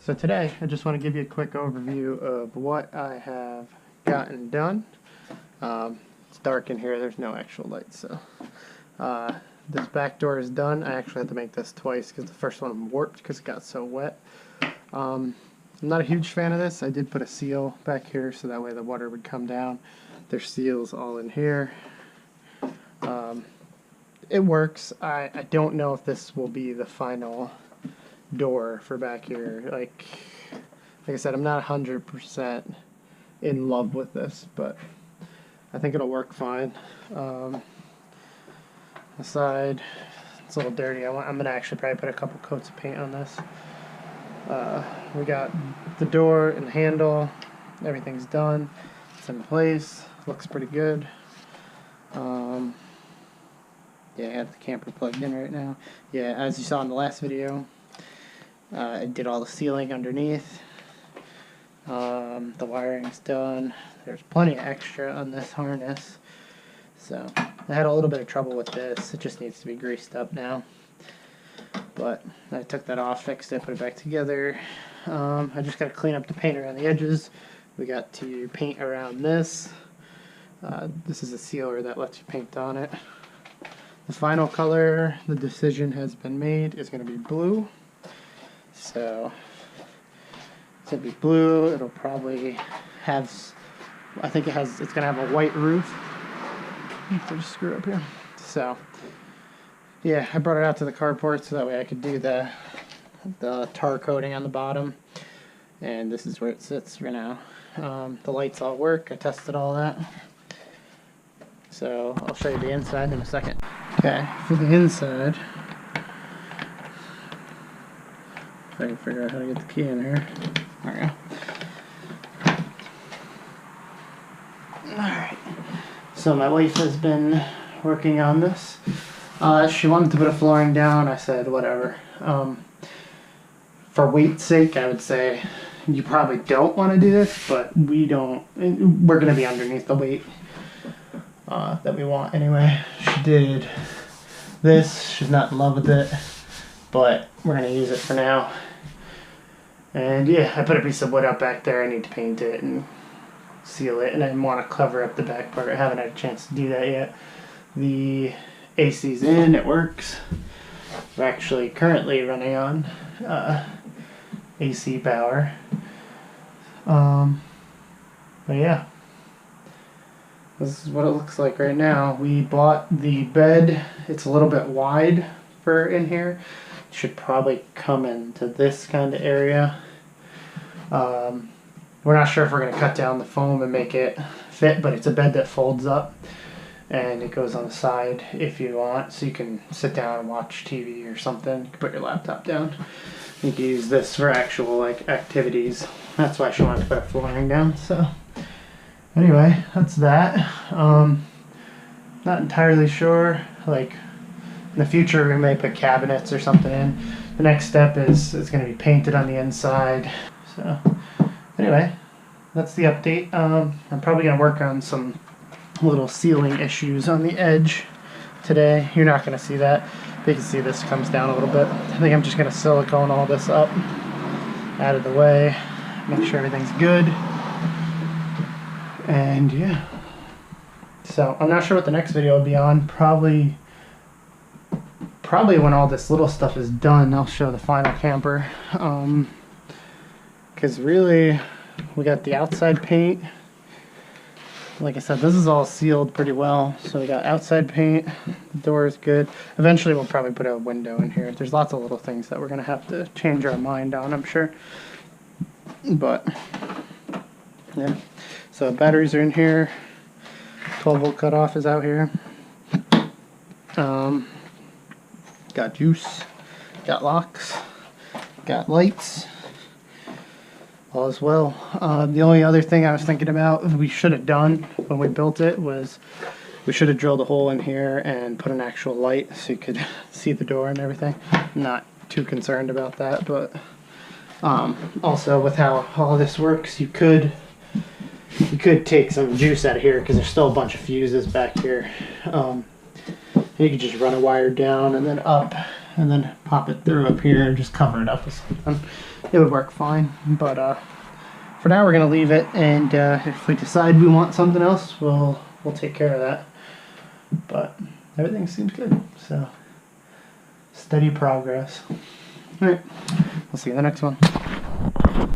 So today, I just want to give you a quick overview of what I have gotten done. It's dark in here, there's no actual light, so this back door is done. I actually had to make this twice because the first one warped because it got so wet. I'm not a huge fan of this. I did put a seal back here so that way the water would come down. There's seals all in here. It works. I don't know if this will be the final door for back here. Like I said, I'm not 100% in love with this, but I think it'll work fine. The side, it's a little dirty. I'm gonna actually probably put a couple coats of paint on this. We got the door and the handle. Everything's done. It's in place. Looks pretty good. Yeah, I have the camper plugged in right now. Yeah, as you saw in the last video, I did all the sealing underneath. The wiring's done. There's plenty of extra on this harness. So I had a little bit of trouble with this. It just needs to be greased up now. But I took that off, fixed it, put it back together. I just got to clean up the paint around the edges. We got to paint around this. This is a sealer that lets you paint on it. The final color, the decision has been made, is going to be blue. So it's going to be blue. It'll probably have, it's going to have a white roof. I'll just screw up here. So yeah, I brought it out to the carport so that way I could do the tar coating on the bottom. And this is where it sits for now. The lights all work. I tested all that. So I'll show you the inside in a second. Okay, for the inside, if I can figure out how to get the key in here. There we go. Alright, so my wife has been working on this. She wanted to put a flooring down. I said whatever. For weight's sake, I would say you probably don't want to do this, but we're going to be underneath the weight that we want anyway. She did this. She's not in love with it, but we're going to use it for now. And yeah, I put a piece of wood out back there. I need to paint it and seal it, and I want to cover up the back part. I haven't had a chance to do that yet. The AC's in, it works. We're actually currently running on AC power. But yeah, this is what it looks like right now. We bought the bed. It's a little bit wide for in here. It should probably come into this kind of area. We're not sure if we're going to cut down the foam and make it fit, but it's a bed that folds up and it goes on the side if you want, so you can sit down and watch TV or something. You can put your laptop down. You can use this for actual like activities. That's why she wanted to put a flooring down. So anyway, that's that. Not entirely sure. Like in the future, we may put cabinets or something in. The next step is it's going to be painted on the inside. So anyway, that's the update. I'm probably going to work on some little sealing issues on the edge today. You're not going to see that. But you can see this comes down a little bit. I think I'm just going to silicone all this up out of the way, make sure everything's good. And yeah, so I'm not sure what the next video will be on. Probably when all this little stuff is done, I'll show the final camper. Because really, we got the outside paint. Like I said, this is all sealed pretty well. So we got outside paint, the door is good. Eventually we'll probably put a window in here. There's lots of little things that we're going to have to change our mind on, I'm sure. But yeah, so batteries are in here. 12-volt cutoff is out here. Got juice, got locks, got lights, all as well. The only other thing I was thinking about we should have done when we built it was we should have drilled a hole in here and put an actual light so you could see the door and everything. I'm not too concerned about that, but also with how all this works, you could take some juice out of here because there's still a bunch of fuses back here. You could just run a wire down and then up and then pop it through up here and just cover it up with something. It would work fine, but for now we're gonna leave it, and if we decide we want something else, we'll take care of that. But everything seems good, so steady progress. All right, we'll see you in the next one.